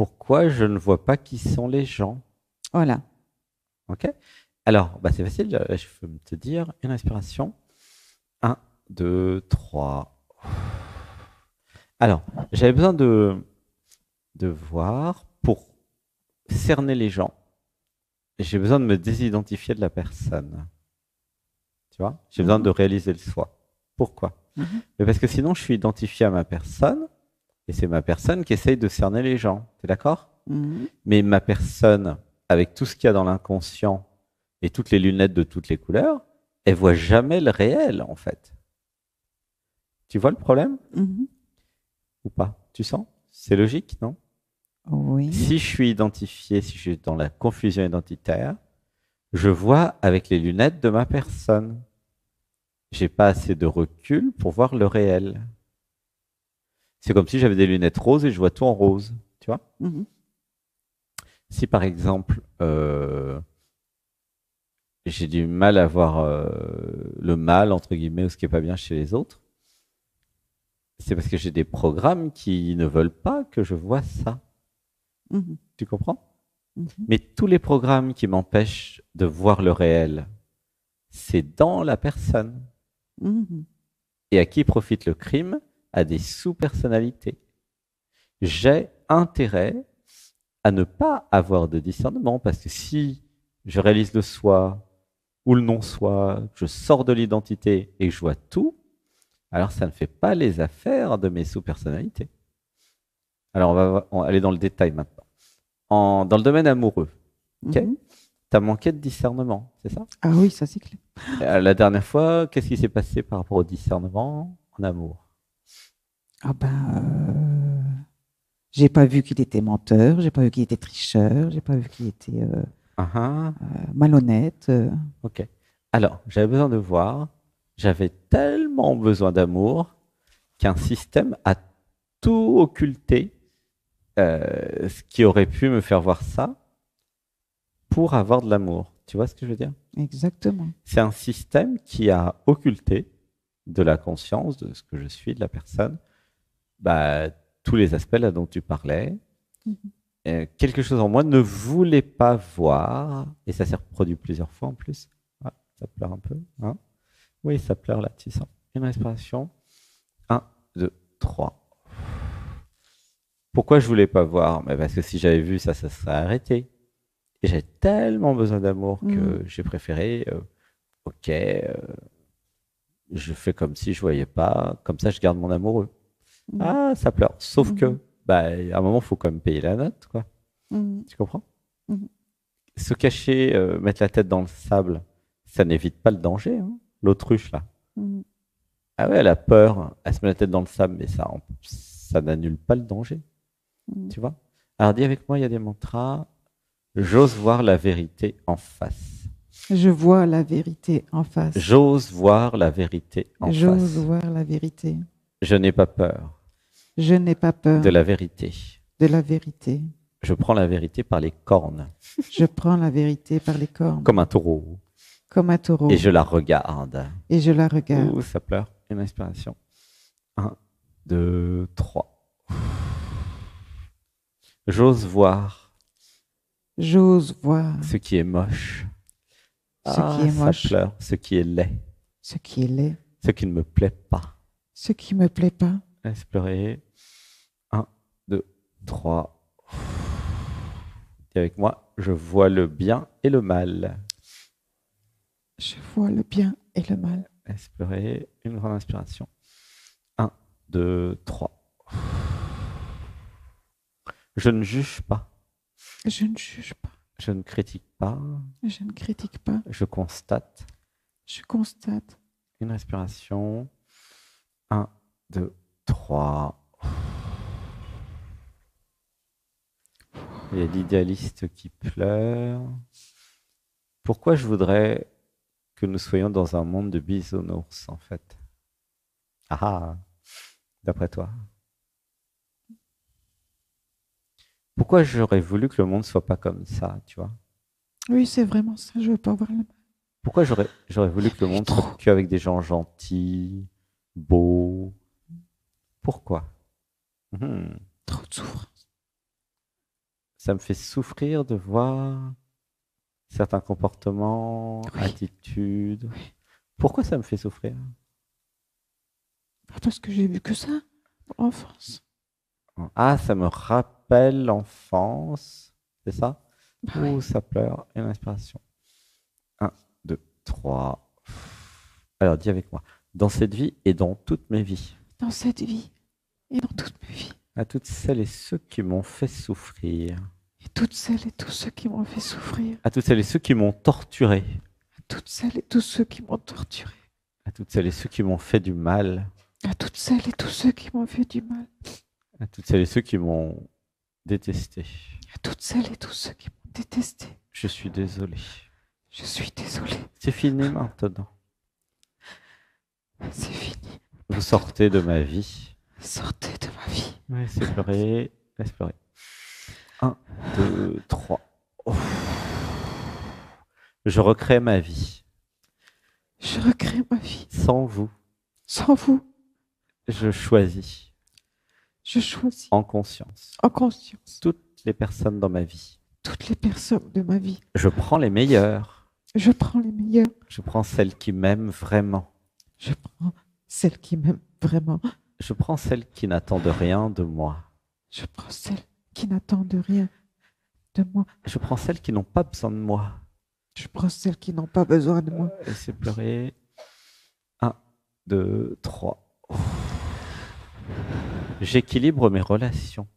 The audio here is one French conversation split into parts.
pourquoi je ne vois pas qui sont les gens? Voilà. Ok? Alors, bah c'est facile, je peux te dire une respiration. Un, 2, 3. Alors, j'avais besoin de voir pour cerner les gens. J'ai besoin de me désidentifier de la personne. Tu vois? J'ai besoin Mhm, de réaliser le soi. Pourquoi? mhm, Mais parce que sinon, je suis identifié à ma personne et c'est ma personne qui essaye de cerner les gens. T'es d'accord? mhm. Mais ma personne, avec tout ce qu'il y a dans l'inconscient et toutes les lunettes de toutes les couleurs, elle voit jamais le réel, en fait. Tu vois le problème Mhm. ou pas? Tu sens? C'est logique, non? Oui. Si je suis identifié, si je suis dans la confusion identitaire, je vois avec les lunettes de ma personne. J'ai pas assez de recul pour voir le réel. C'est comme si j'avais des lunettes roses et je vois tout en rose. Tu vois? Mhm, Si par exemple, j'ai du mal à voir le mal, entre guillemets, ou ce qui est pas bien chez les autres, c'est parce que j'ai des programmes qui ne veulent pas que je vois ça. mhm, Tu comprends? mhm, Mais tous les programmes qui m'empêchent de voir le réel, c'est dans la personne. mhm. Et à qui profite le crime? À des sous-personnalités. J'ai intérêt à ne pas avoir de discernement parce que si je réalise le soi ou le non-soi, je sors de l'identité et que je vois tout, alors ça ne fait pas les affaires de mes sous-personnalités. Alors on va aller dans le détail maintenant. Dans le domaine amoureux, ok? Mhm. Tu as manqué de discernement, c'est ça? Ah oui, ça c'est clair. La dernière fois, qu'est-ce qui s'est passé par rapport au discernement en amour? Ah ben, j'ai pas vu qu'il était menteur, j'ai pas vu qu'il était tricheur, j'ai pas vu qu'il était Ah, ah, malhonnête. ok. Alors, j'avais besoin de voir, j'avais tellement besoin d'amour qu'un système a tout occulté, ce qui aurait pu me faire voir ça pour avoir de l'amour. Tu vois ce que je veux dire? Exactement. C'est un système qui a occulté de la conscience, de ce que je suis, de la personne, bah, tous les aspects là dont tu parlais. Mhm. Quelque chose en moi ne voulait pas voir, et ça s'est reproduit plusieurs fois en plus. Ah, ça pleure un peu, hein? Oui, ça pleure là, tu sens. Une respiration. Un, 2, 3. Pourquoi je voulais pas voir? Mais parce que si j'avais vu ça, ça serait arrêté. Et j'ai tellement besoin d'amour Mhm. que j'ai préféré, ok, je fais comme si je voyais pas, comme ça je garde mon amoureux. Mhm. Ah, ça pleure. Sauf que, Mhm. bah, à un moment, il faut quand même payer la note, quoi. Mhm. Tu comprends? Mhm. Se cacher, mettre la tête dans le sable, ça n'évite pas le danger, hein. L'autruche, là. Mhm. Ah ouais, elle a peur, elle se met la tête dans le sable, mais ça n'annule pas le danger, Mhm. tu vois? Alors dis avec moi, il y a des mantras. J'ose voir la vérité en face. Je vois la vérité en face. J'ose voir la vérité en J'ose face. voir la vérité. Je n'ai pas peur Je n'ai pas de peur la vérité. de la vérité. Je prends la vérité par les cornes, Je prends la vérité par les cornes, comme un taureau, comme un et taureau, je la regarde. et je la regarde. Ouh, ça pleure. Une inspiration. Un, 2, 3. J'ose voir J'ose voir ce qui est moche. ce qui Ah, est ça moche, pleure. Ce qui est laid. ce qui est laid, Ce qui ne me plaît pas. ce qui me plaît pas. Laisse pleurer. Un, 2, 3. Et avec moi, je vois le bien et le mal. Je vois le bien et le mal. Laisse pleurer. Une grande inspiration. Un, 2, 3. Je ne juge pas. Je ne juge pas, Je ne critique pas. je ne critique pas, Je constate. je constate. Une respiration. Un, 2, 3. Il y a l'idéaliste qui pleure. Pourquoi je voudrais que nous soyons dans un monde de bisounours, en fait? Ah ah, d'après toi. Pourquoi j'aurais voulu que le monde soit pas comme ça, tu vois? Oui, c'est vraiment ça, je veux pas voir le mal. Pourquoi j'aurais voulu que le Il y a eu monde soit trop, qu'avec des gens gentils, beaux? Pourquoi? Hmm. trop de souffrance. ça me fait souffrir de voir certains comportements, Oui. attitudes. Oui. Pourquoi ça me fait souffrir? Parce que j'ai vu que ça dans l'enfance. Ah, ça me rappelle l'enfance, c'est ça? Bah Ouh, oui. ça pleure. Une inspiration. Un, 2, 3. Alors, dis avec moi. Dans cette vie et dans toutes mes vies, Dans cette vie et dans toute ma vie. à toutes celles et ceux qui m'ont fait souffrir, Et toutes celles et tous ceux qui m'ont fait souffrir. à toutes celles et ceux qui m'ont torturé, À toutes celles et tous ceux qui m'ont torturé. à toutes celles et ceux qui m'ont fait du mal, À toutes celles et tous ceux qui m'ont fait du mal. à toutes celles et ceux qui m'ont détesté. À toutes celles et tous ceux qui m'ont détesté. Je suis désolé. Je suis désolée. C'est fini maintenant. C'est fini. Vous sortez de ma vie. Sortez de ma vie. Laissez pleurer. Laisse pleurer. 1, 2, 3. Je recrée ma vie. Je recrée ma vie. Sans vous, Sans vous, je choisis je choisis en conscience en conscience toutes les personnes dans ma vie. toutes les personnes de ma vie. Je prends les meilleures. Je prends les meilleures. Je prends celles qui m'aiment vraiment. Je prends celles qui m'aiment vraiment. Je prends celles qui n'attendent rien de moi. Je prends celles qui n'attendent rien de moi. Je prends celles qui n'ont pas besoin de moi. Je prends celles qui n'ont pas besoin de moi. Laissez pleurer. 1, 2, 3. J'équilibre mes relations.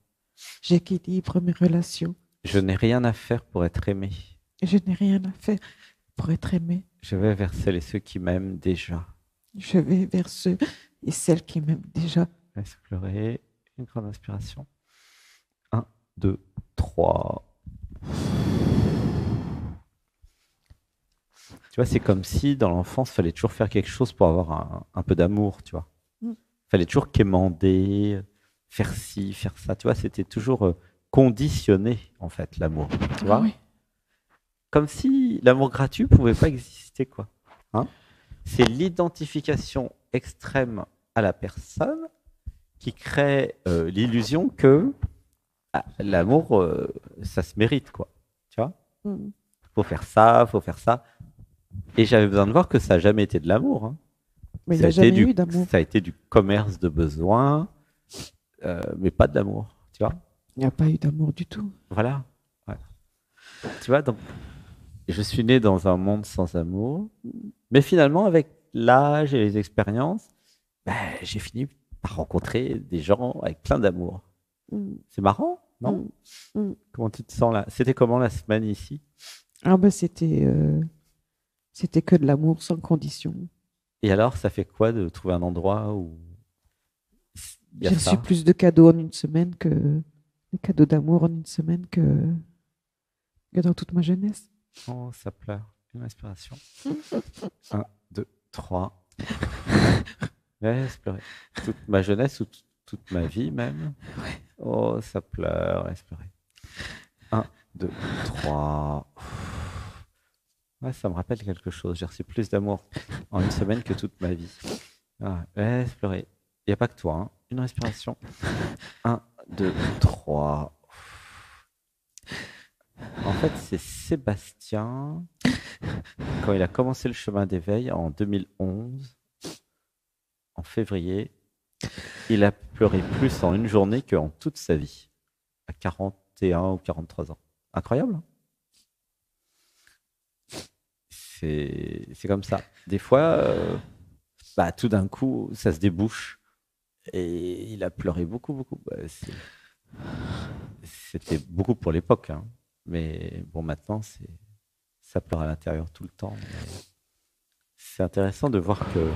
J'équilibre mes relations. Je n'ai rien à faire pour être aimé. Je n'ai rien à faire pour être aimé. Je vais vers celles et ceux qui m'aiment déjà. Je vais vers ceux et celles qui m'aiment déjà. Laisse pleurer. Une grande inspiration. 1, 2, 3. Tu vois, c'est comme si dans l'enfance, il fallait toujours faire quelque chose pour avoir un peu d'amour, tu vois. Mm. Fallait toujours quémander, faire ci, faire ça. Tu vois, c'était toujours conditionné, en fait, l'amour. Tu vois, oui. comme si l'amour gratuit pouvait pas exister, quoi. Hein, c'est l'identification extrême à la personne qui crée l'illusion que l'amour, ça se mérite, quoi. Tu vois, Mm. faut faire ça, faut faire ça. Et j'avais besoin de voir que ça n'a jamais été de l'amour. Hein. Mais il Ça n'y a a été jamais eu d'amour. Ça a été du commerce de besoins, mais pas de l'amour. Tu vois, Il n'y a pas eu d'amour du tout. voilà. Ouais. Tu vois, donc, je suis né dans un monde sans amour, mais finalement, avec l'âge et les expériences, ben, j'ai fini par rencontrer des gens avec plein d'amour. Mm. C'est marrant, non? Mm. Mm. Comment tu te sens là? C'était comment la semaine ici? Ah ben c'était que de l'amour sans condition. Et alors, ça fait quoi de trouver un endroit où il y a J'ai ça? reçu plus de cadeaux en une semaine des cadeaux d'amour en une semaine que dans toute ma jeunesse. Oh, ça pleure. Une inspiration. 1, 2, 3. Laisse pleurer. Toute ma jeunesse ou toute ma vie même. Ouais. Oh, ça pleure. Laisse pleurer. 1, 2, 3. Ouais, ça me rappelle quelque chose. J'ai reçu plus d'amour en une semaine que toute ma vie. Ah, laisse pleurer. Il n'y a pas que toi. Hein. Une respiration. 1, 2, 3. En fait, c'est Sébastien, quand il a commencé le chemin d'éveil en 2011, en février, il a pleuré plus en une journée qu'en toute sa vie, à 41 ou 43 ans. Incroyable, hein? C'est comme ça. Des fois, tout d'un coup, ça se débouche. Et il a pleuré beaucoup, beaucoup. C'était beaucoup pour l'époque. Hein. Mais bon, maintenant, ça pleure à l'intérieur tout le temps. C'est intéressant de voir que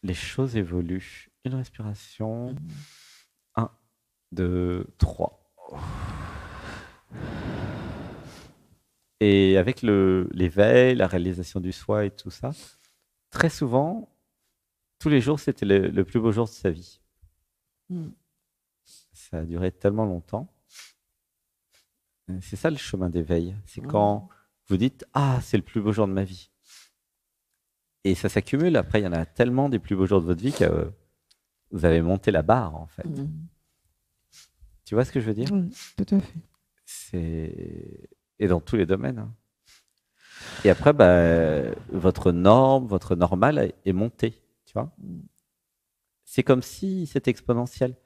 les choses évoluent. Une respiration. 1, 2, 3. Et avec l'éveil, la réalisation du soi et tout ça, très souvent, tous les jours, c'était le plus beau jour de sa vie. Mm. Ça a duré tellement longtemps. C'est ça le chemin d'éveil. C'est quand vous dites « Ah, c'est le plus beau jour de ma vie ». Et ça s'accumule. Après, il y en a tellement des plus beaux jours de votre vie que vous avez monté la barre, en fait. Mm. Tu vois ce que je veux dire? Oui, tout à fait. Et dans tous les domaines, hein. Et après, bah, votre norme, votre normale est montée, tu vois? C'est comme si c'était exponentiel.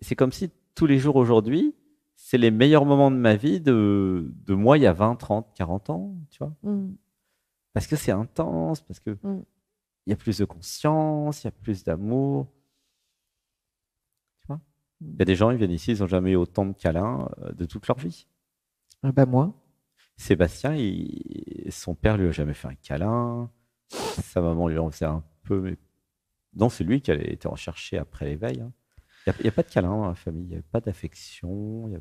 C'est comme si tous les jours aujourd'hui, c'est les meilleurs moments de ma vie de moi il y a 20, 30, 40 ans, tu vois? Parce que c'est intense, parce que il y a plus de conscience, il y a plus d'amour, tu vois? Il y a des gens, ils viennent ici, ils n'ont jamais eu autant de câlins de toute leur vie. Ah bah moi. Sébastien, son père lui a jamais fait un câlin, sa maman lui en faisait un peu, mais non, c'est lui qui a été recherché après l'éveil, hein. Il n'y a pas de câlin dans la famille, il n'y avait pas d'affection.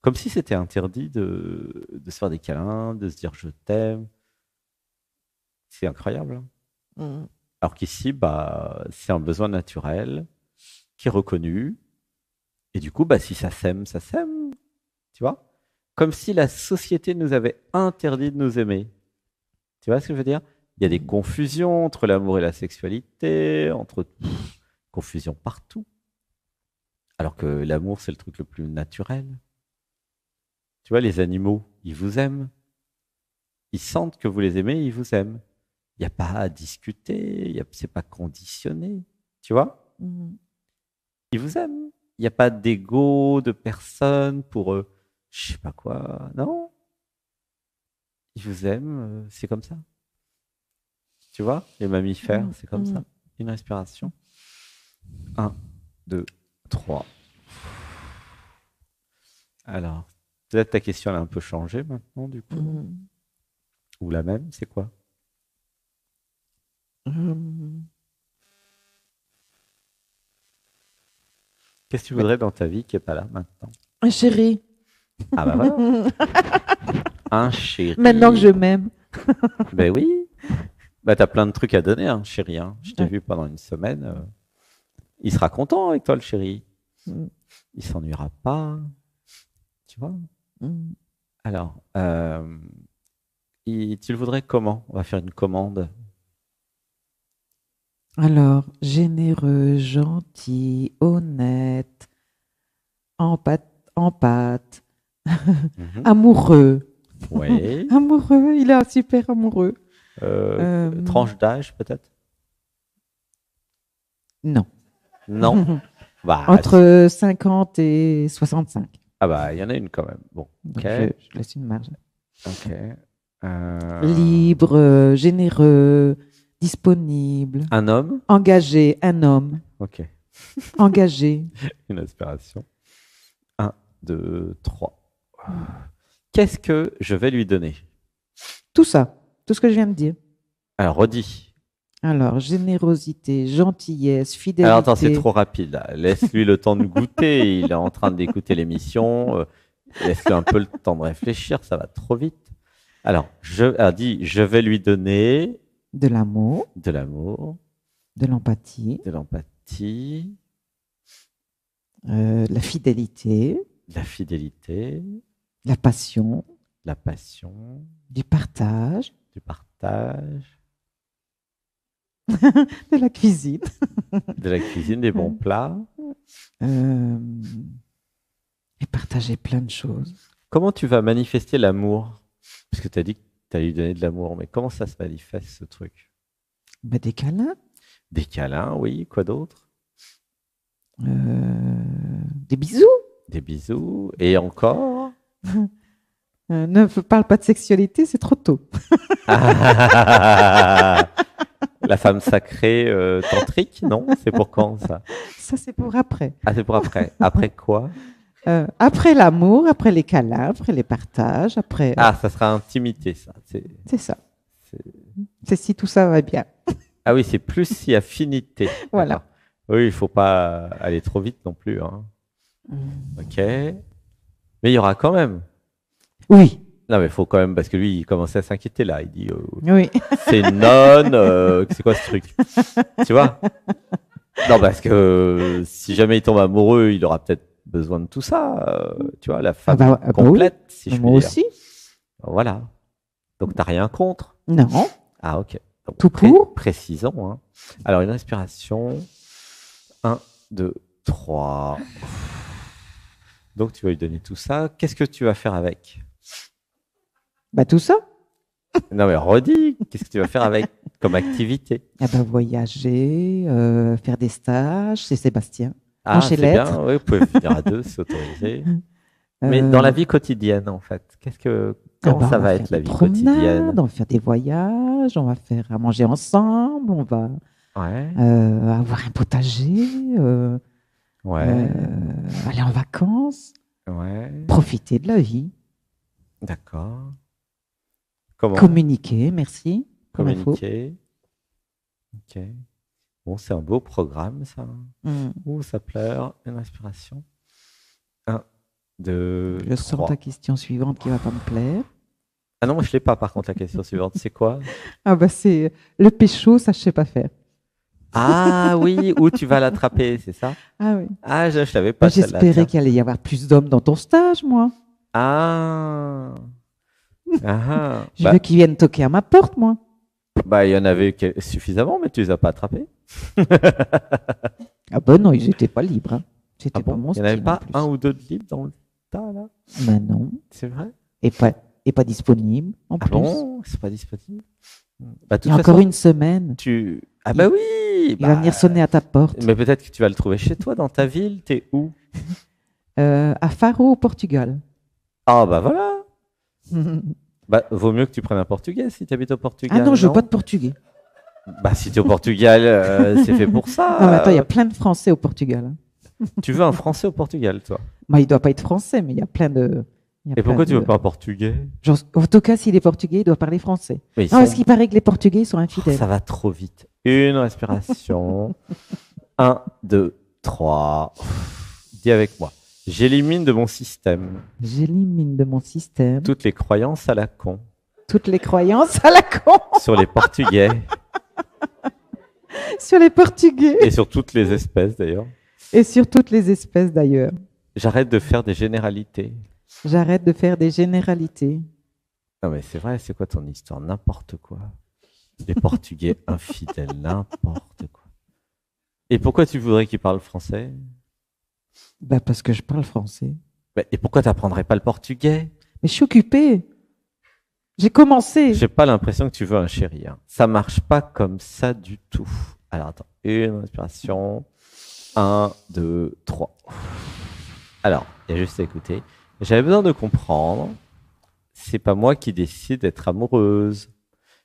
Comme si c'était interdit de se faire des câlins, de se dire je t'aime. C'est incroyable, hein. Alors qu'ici, bah, c'est un besoin naturel qui est reconnu. Et du coup, bah, si ça s'aime, ça s'aime. Tu vois? Comme si la société nous avait interdit de nous aimer. Tu vois ce que je veux dire? Il y a des confusions entre l'amour et la sexualité, confusion partout. Alors que l'amour, c'est le truc le plus naturel. Tu vois, les animaux, ils vous aiment. Ils sentent que vous les aimez, ils vous aiment. Il n'y a pas à discuter, c'est pas conditionné. Tu vois? Ils vous aiment. Il n'y a pas d'ego, de personne pour je sais pas quoi. Non. Ils vous aiment, c'est comme ça. Tu vois? Les mammifères, c'est comme ça. Une respiration. 1, 2, 3. Alors, peut-être ta question elle a un peu changé maintenant, du coup. Ou la même, c'est quoi? Qu'est-ce que tu voudrais dans ta vie qui n'est pas là maintenant? Un chéri. Ah bah voilà. Un chéri. Maintenant que je m'aime. Ben oui. Bah t'as plein de trucs à donner, hein, chéri, hein. Je t'ai vu pendant une semaine. Il sera content avec toi, le chéri. Il s'ennuiera pas. Tu vois? Alors, tu le voudrais comment? On va faire une commande. Alors, généreux, gentil, honnête, en pâte, amoureux. Oui. Amoureux, il est super amoureux. Tranche d'âge, peut-être? Non. Non. Bah, Entre 50 et 65. Ah bah, il y en a une quand même. Bon, ok. Je laisse une marge. Ok. Libre, généreux, disponible. Un homme? Engagé, un homme. Ok. Engagé. Une aspiration. 1, 2, 3. Qu'est-ce que je vais lui donner? Tout ça, tout ce que je viens de dire. Alors, redis. Alors, générosité, gentillesse, fidélité. Alors, attends, c'est trop rapide, là. Laisse-lui le temps de goûter. Il est en train d'écouter l'émission. Laisse-lui un peu le temps de réfléchir. Ça va trop vite. Alors, dis, je vais lui donner... De l'amour. De l'amour. De l'empathie. De l'empathie. La fidélité. La fidélité. La passion. La passion. Du partage. Du partage. De la cuisine. De la cuisine, des bons plats. Et partager plein de choses. Comment tu vas manifester l'amour? Parce que tu as dit que tu allais lui donner de l'amour, mais comment ça se manifeste, ce truc? Bah, des câlins. Des câlins, oui. Quoi d'autre? Des bisous. Des bisous. Et encore? Ne parle pas de sexualité, c'est trop tôt. La femme sacrée tantrique, non? C'est pour quand, ça? Ça, c'est pour après. Ah, c'est pour après. Après quoi? Après l'amour, après les câlins, après les partages, après... Ah, ça sera intimité, ça. C'est ça. C'est si tout ça va bien. Ah oui, c'est plus si affinité. Voilà. Oui, il ne faut pas aller trop vite non plus, hein. Ok. Mais il y aura quand même. Oui. Non, mais il faut quand même, parce que lui, il commençait à s'inquiéter là. Il dit, oui. C'est une nonne, c'est quoi ce truc? Tu vois? Non, parce que si jamais il tombe amoureux, il aura peut-être besoin de tout ça. Tu vois, la femme complète, oui. si je puis Moi dire. aussi. Voilà. Donc, tu n'as rien contre? Non. Ah, ok. Donc, tout pour? Précisons, hein. Alors, une respiration. 1, 2, 3. Donc, tu vas lui donner tout ça. Qu'est-ce que tu vas faire avec? Bah, tout ça. Non, mais redis, qu'est-ce que tu vas faire avec comme activité? Ah bah, voyager, faire des stages chez Sébastien. Ah, chez c'est Lettres. bien, oui, vous pouvez venir à deux, c'est autorisé. Mais dans la Euh, vie quotidienne, en fait, ah comment bah, ça on va va faire être la des vie promenades, quotidienne? on va faire des voyages, on va faire à manger ensemble, on va Ouais, avoir un potager, ouais, aller en vacances, ouais, profiter de la vie, d'accord. Comment communiquer, merci, comme info. communiquer? Ok. Bon, c'est un beau programme, ça. Hmm. Ouh, ça pleure. Une respiration. Un, deux, Je sens trois. ta question suivante qui va pas me plaire. Ah non, moi, je ne l'ai pas, par contre, la question suivante. C'est quoi? Ah bah c'est le pécho, ça je sais pas faire. Ah oui, où tu vas l'attraper, c'est ça? Ah oui. Ah, je ne savais Bah, pas celle-là, j'espérais tiens. qu'il allait y avoir plus d'hommes dans ton stage, moi. Ah, ah, Je veux qu'ils viennent toquer à ma porte, moi. bah, il y en avait suffisamment, mais tu les as pas attrapés. Ah bah non, ils étaient pas libres, hein. Ah C'était pas bon? mon Il n'y en avait style en pas plus. un ou deux de libres dans le tas, là? Bah non. C'est vrai? Et pas disponible en Ah plus. bon? C'est pas disponible? Bah, de Il toute y a encore façon, une semaine. Ah bah oui! Il va venir sonner à ta porte. Mais peut-être que tu vas le trouver chez toi, dans ta ville. T'es où? À Faro, au Portugal. Ah bah voilà! Bah, vaut mieux que tu prennes un portugais si tu habites au Portugal. Ah non, je veux pas de portugais. Bah, si tu es au Portugal, c'est fait pour ça. Non, mais attends, il y a plein de Français au Portugal, hein. Tu veux un Français au Portugal, toi? Bah, il doit pas être français, mais il y a plein de. Il y a Et plein pourquoi tu de- veux pas un portugais? Genre, en tout cas, s'il est portugais, il doit parler français. Mais ils Non, sont- parce qu'il paraît que les Portugais sont Oh, infidèles. ça va trop vite. Une respiration. Un, deux, trois. Dis avec moi. J'élimine de mon système J'élimine de mon système toutes les croyances à la con toutes les croyances à la con sur les Portugais sur les Portugais et sur toutes les espèces d'ailleurs. et sur toutes les espèces d'ailleurs. J'arrête de faire des généralités. J'arrête de faire des généralités. Non mais c'est vrai, c'est quoi ton histoire? N'importe quoi. Les Portugais infidèles, n'importe quoi. Et pourquoi tu voudrais qu'ils parlent français? Bah parce que je parle français. Et pourquoi tu n'apprendrais pas le portugais? Mais je suis occupée. J'ai commencé. J'ai pas l'impression que tu veux un chéri, hein. Ça marche pas comme ça du tout. Alors attends, une respiration. Un, deux, trois. Alors, il y a juste à écouter. J'avais besoin de comprendre. C'est pas moi qui décide d'être amoureuse.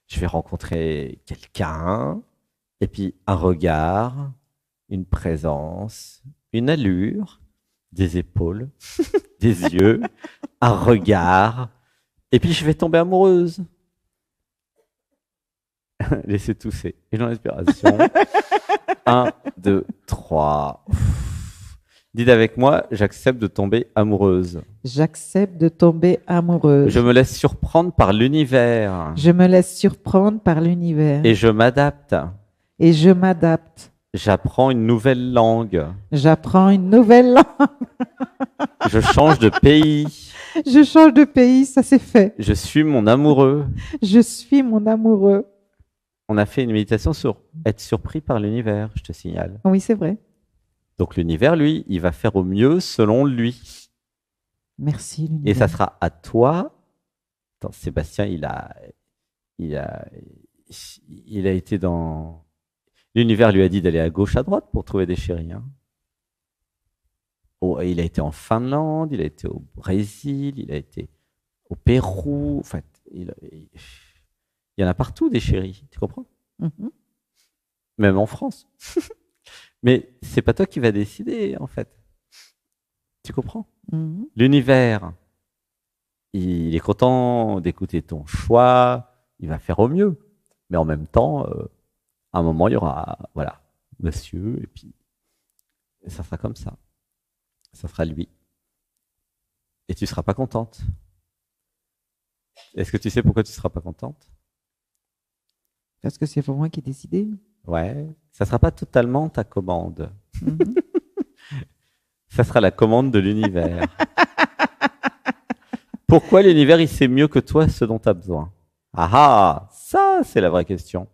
Je vais rencontrer quelqu'un, et puis un regard, une présence, une allure, des épaules, des yeux, un regard, et puis je vais tomber amoureuse. Laissez tousser. Une respiration. Un, deux, trois. Dites avec moi, j'accepte de tomber amoureuse. J'accepte de tomber amoureuse. Je me laisse surprendre par l'univers. Je me laisse surprendre par l'univers. Et je m'adapte. Et je m'adapte. J'apprends une nouvelle langue. J'apprends une nouvelle langue. Je change de pays. Je change de pays, ça c'est fait. Je suis mon amoureux. Je suis mon amoureux. On a fait une méditation sur être surpris par l'univers, je te signale. Oui, c'est vrai. Donc l'univers, lui, il va faire au mieux selon lui. Merci, Et l'univers. ça sera à toi. Attends, Sébastien, il a été dans... L'univers lui a dit d'aller à gauche, à droite pour trouver des chéris, hein. Oh, il a été en Finlande, il a été au Brésil, il a été au Pérou. En fait, il y en a partout des chéris, tu comprends? Mhm. Même en France. Mais c'est pas toi qui vas décider, en fait. Tu comprends? Mhm. L'univers, il est content d'écouter ton choix, il va faire au mieux. Mais en même temps, à un moment, il y aura, voilà, monsieur, et puis ça sera comme ça. Ça sera lui. Et tu seras pas contente. Est-ce que tu sais pourquoi tu seras pas contente? Parce que c'est pour moi qui ai décidé. Ouais, ça sera pas totalement ta commande. Mhm. Ça sera la commande de l'univers. Pourquoi l'univers, il sait mieux que toi ce dont tu as besoin? Ah ah, ça, c'est la vraie question.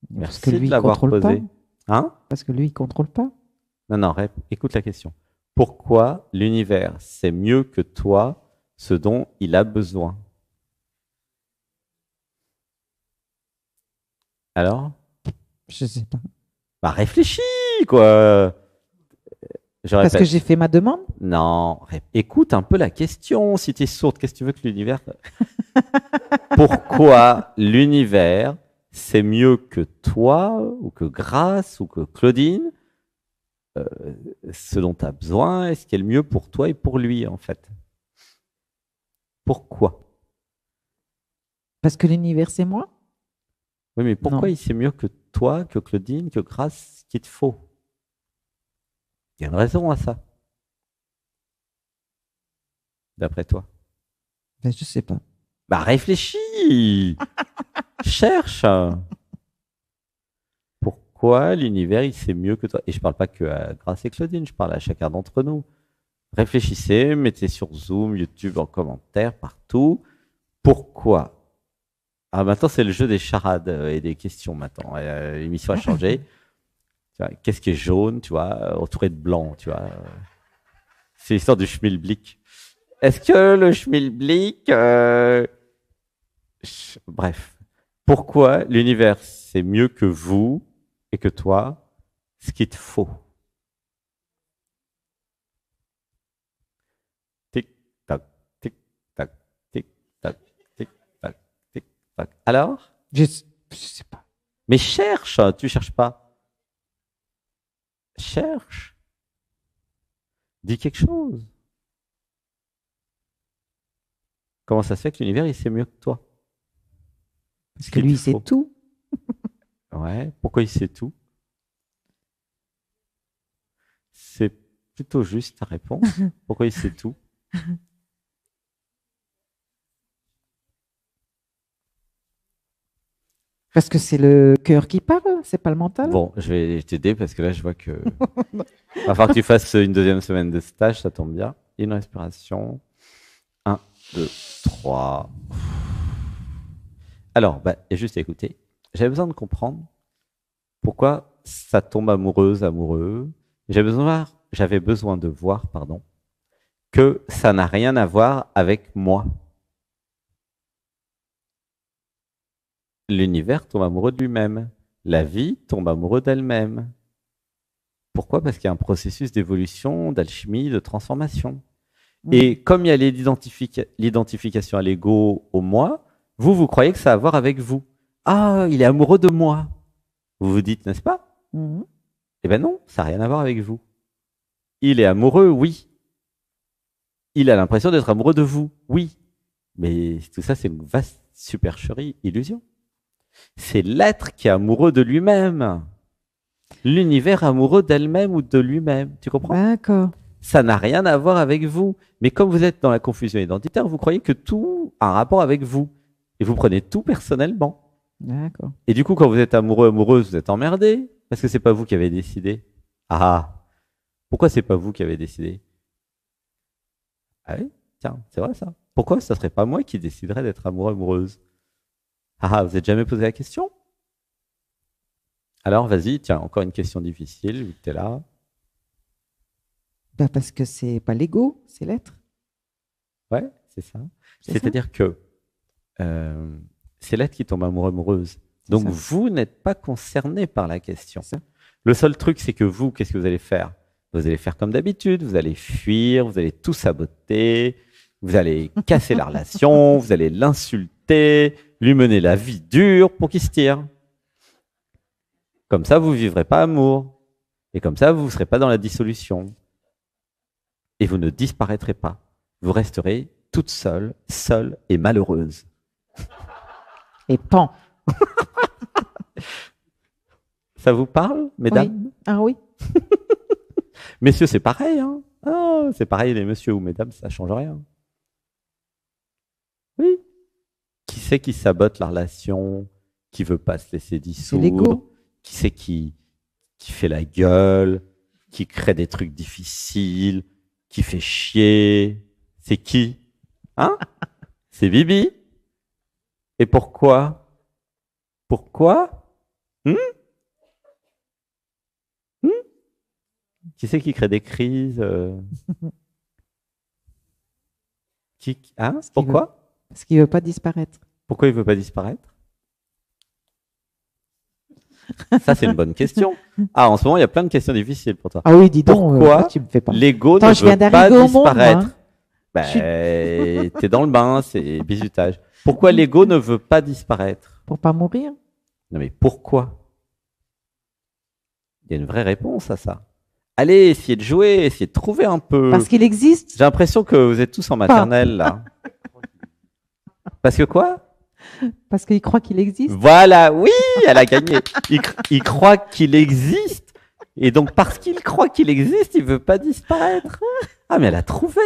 Parce Merci que lui, de il l'avoir contrôle pas. posée. Hein? Parce que lui, il contrôle pas. Non, non, écoute la question. Pourquoi l'univers sait mieux que toi ce dont il a besoin? Alors? Je sais pas. Bah réfléchis, quoi. Je Parce que répète. j'ai fait ma demande? Non, écoute un peu la question. Si tu es sourde, qu'est-ce que tu veux que l'univers... Pourquoi l'univers sait mieux que toi, ou que Grace, ou que Claudine, ce dont tu as besoin, et ce qui est le mieux pour toi et pour lui, en fait? Pourquoi? Parce que l'univers, c'est moi? Oui, mais pourquoi Non. il sait mieux que toi, que Claudine, que Grace, ce qu'il te faut? Il y a une raison à ça, d'après toi. Ben, je sais pas. Bah réfléchis, cherche. Pourquoi l'univers il sait mieux que toi? Et je parle pas que à Grace et Claudine, je parle à chacun d'entre nous. Réfléchissez, mettez sur Zoom, YouTube, en commentaire, partout. Pourquoi? Ah, maintenant c'est le jeu des charades et des questions maintenant. L'émission a changé. Tu vois, qu'est-ce qui est jaune, tu vois, entouré de blanc, tu vois? C'est l'histoire du schmilblick. Est-ce que le schmilblick, bref, pourquoi l'univers c'est mieux que vous et que toi, ce qu'il te faut? Tic tac, tic tac, tic tac, tic tac, tic tac. Alors? Je sais pas. Mais cherche, tu cherches pas. Cherche. Dis quelque chose. Comment ça se fait que l'univers il sait mieux que toi? Parce Ce que qu'il te lui, c'est faut. tout. Ouais. Pourquoi il sait tout? C'est plutôt juste ta réponse. Pourquoi il sait tout? Parce que c'est le cœur qui parle, c'est pas le mental. Bon, je vais t'aider parce que là, je vois que va falloir que tu fasses une deuxième semaine de stage, ça tombe bien. Une respiration. 1, 2, 3. Alors, bah, et juste écouter. J'avais besoin de comprendre pourquoi ça tombe amoureuse, amoureux. J'avais besoin de voir, pardon, que ça n'a rien à voir avec moi. L'univers tombe amoureux de lui-même. La vie tombe amoureux d'elle-même. Pourquoi? Parce qu'il y a un processus d'évolution, d'alchimie, de transformation. Et comme il y a l'identification à l'ego, au moi, vous croyez que ça a à voir avec vous. Ah, il est amoureux de moi. Vous vous dites, n'est-ce pas? Mhm. Eh bien non, ça n'a rien à voir avec vous. Il est amoureux, oui. Il a l'impression d'être amoureux de vous, oui. Mais tout ça, c'est une vaste supercherie, illusion. C'est l'être qui est amoureux de lui-même. L'univers amoureux d'elle-même ou de lui-même. Tu comprends? D'accord. Ça n'a rien à voir avec vous. Mais comme vous êtes dans la confusion identitaire, vous croyez que tout a un rapport avec vous. Et vous prenez tout personnellement. D'accord. Et du coup, quand vous êtes amoureux, amoureuse, vous êtes emmerdé. Parce que c'est pas vous qui avez décidé. Ah, pourquoi c'est pas vous qui avez décidé? Ah oui, tiens, c'est vrai ça. Pourquoi ça serait pas moi qui déciderais d'être amoureux, amoureuse? Ah, vous n'êtes jamais posé la question? Alors, vas-y, tiens, encore une question difficile, vu que tu es là. Ben, parce que c'est pas l'ego, c'est l'être. Ouais, c'est ça. C'est ça. C'est-à-dire que c'est l'être qui tombe amoureux, amoureuse. Donc, ça. vous n'êtes pas concerné par la question. C'est ça. Le seul truc, c'est que vous, qu'est-ce que vous allez faire? Vous allez faire comme d'habitude, vous allez fuir, vous allez tout saboter, vous allez casser la relation, vous allez l'insulter, lui mener la vie dure pour qu'il se tire. Comme ça, vous ne vivrez pas amour. Et comme ça, vous ne serez pas dans la dissolution. Et vous ne disparaîtrez pas. Vous resterez toute seule, seule et malheureuse. Et pan. Ça vous parle, mesdames? Oui. Ah oui. Messieurs, c'est pareil. Hein, oh, c'est pareil, les messieurs ou mesdames, ça ne change rien. Oui. Qui c'est qui sabote la relation, qui veut pas se laisser C'est dissoudre, l'ego. qui c'est qui fait la gueule, qui crée des trucs difficiles, qui fait chier? C'est qui? Hein? C'est Bibi. Et pourquoi? Pourquoi? Hmm? Hmm? Qui c'est qui crée des crises Hein? Pourquoi? Parce qu'il veut pas disparaître. Pourquoi il veut pas disparaître? Ça, c'est une bonne question. Ah, en ce moment, il y a plein de questions difficiles pour toi. Ah oui, dis donc, Pourquoi tu me fais pas. L'ego Attends, ne je viens veut pas d'arriver au monde, moi, disparaître. hein. T'es dans le bain, c'est bizutage. Pourquoi l'ego ne veut pas disparaître? Pour pas mourir. Non, mais pourquoi? Il y a une vraie réponse à ça. Allez, essayez de jouer, essayez de trouver un peu. Parce qu'il existe. J'ai l'impression que vous êtes tous en maternelle, là. Parce que quoi? Parce qu'il croit qu'il existe. Voilà, oui, elle a gagné. Il croit qu'il existe. Et donc, parce qu'il croit qu'il existe, il veut pas disparaître. Ah, mais elle a trouvé.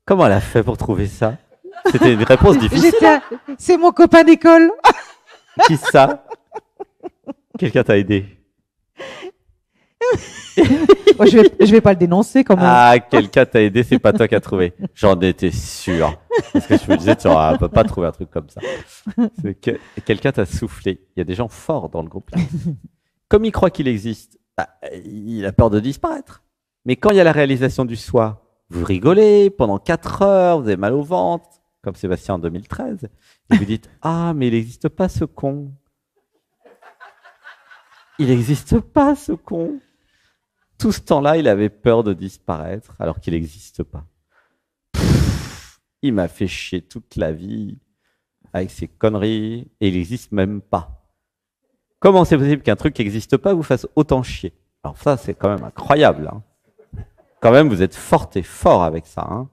Comment elle a fait pour trouver ça? C'était une réponse difficile. C'est mon copain d'école. Qui ça? Quelqu'un t'a aidé? Moi, je vais pas le dénoncer quand même. Ah, quelqu'un t'a aidé, c'est pas toi qui as trouvé. J'en étais sûr. Parce que je me disais, tu ne peux pas trouver un truc comme ça. Quelqu'un t'a soufflé. Il y a des gens forts dans le groupe. Là. Comme il croit qu'il existe, il a peur de disparaître. Mais quand il y a la réalisation du soi, vous rigolez pendant 4 heures, vous avez mal au ventre, comme Sébastien en 2013, et vous dites, ah, mais il n'existe pas ce con. Il n'existe pas ce con. Tout ce temps-là, il avait peur de disparaître alors qu'il n'existe pas. Il m'a fait chier toute la vie avec ses conneries et il n'existe même pas. Comment c'est possible qu'un truc qui n'existe pas vous fasse autant chier? Alors ça, c'est quand même incroyable. Hein. Quand même, vous êtes fort et fort avec ça. Hein.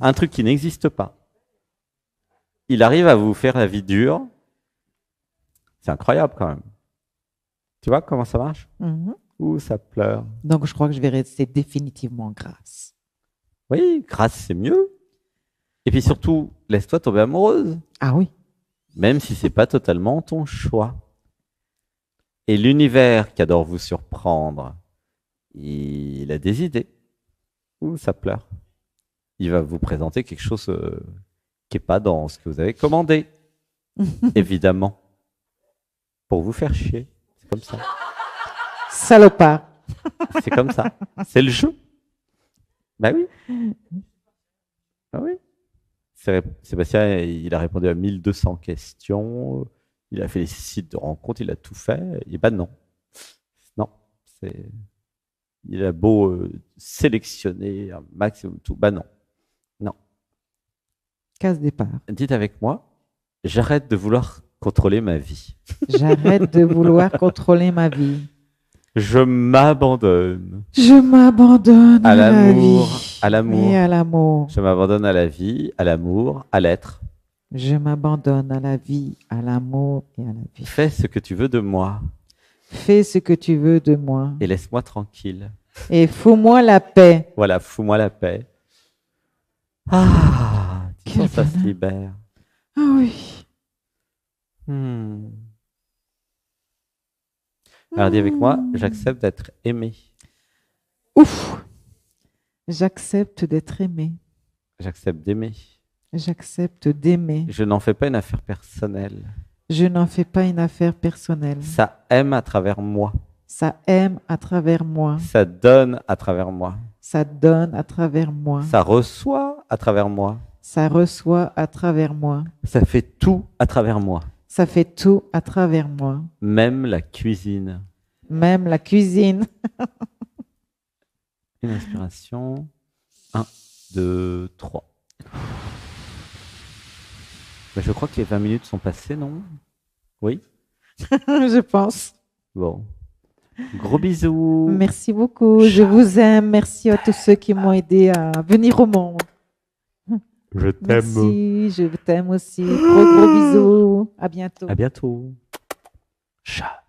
Un truc qui n'existe pas. Il arrive à vous faire la vie dure. C'est incroyable quand même. Tu vois comment ça marche? Ouh, ça pleure. Donc, je crois que je vais rester définitivement grâce. Oui, grâce, c'est mieux. Et puis surtout, laisse-toi tomber amoureuse. Ah oui. Même si c'est pas totalement ton choix. Et l'univers qui adore vous surprendre, il a des idées. Ouh, ça pleure. Il va vous présenter quelque chose qui n'est pas dans ce que vous avez commandé. Évidemment. Pour vous faire chier. C'est comme ça. Salopard. C'est comme ça. C'est le jeu. Ben oui. Ben oui. Sébastien, il a répondu à 1200 questions. Il a fait les sites de rencontres, il a tout fait. Et ben non. Non. Il a beau sélectionner un maximum tout. Ben non. Non. Case départ. Dites avec moi, j'arrête de vouloir contrôler ma vie. J'arrête de vouloir contrôler ma vie. Je m'abandonne. Je m'abandonne à la vie. À l'amour. Et à l'amour. Je m'abandonne à la vie, à l'amour, à l'être. Je m'abandonne à la vie, à l'amour et à la vie. Fais ce que tu veux de moi. Fais ce que tu veux de moi. Et laisse-moi tranquille. Et fous-moi la paix. Voilà, fous-moi la paix. Ah, dis-donc, ça se libère. Ah oui. Alors dis avec moi, j'accepte d'être aimé. Ouf. J'accepte d'être aimé. J'accepte d'aimer. J'accepte d'aimer. Je n'en fais pas une affaire personnelle. Je n'en fais pas une affaire personnelle. Ça aime à travers moi. Ça aime à travers moi. Ça donne à travers moi. Ça donne à travers moi. Ça reçoit à travers moi. Ça reçoit à travers moi. Ça fait tout à travers moi. Ça fait tout à travers moi. Même la cuisine. Même la cuisine. Une inspiration. 1, 2, 3. Ben, je crois que les 20 minutes sont passées, non? Oui? Je pense. Bon. Gros bisous. Merci beaucoup. Je vous aime. Merci à tous ceux qui m'ont aidé à venir au monde. Je t'aime. Merci. Je t'aime aussi. Gros bisous. À bientôt. À bientôt. Chat.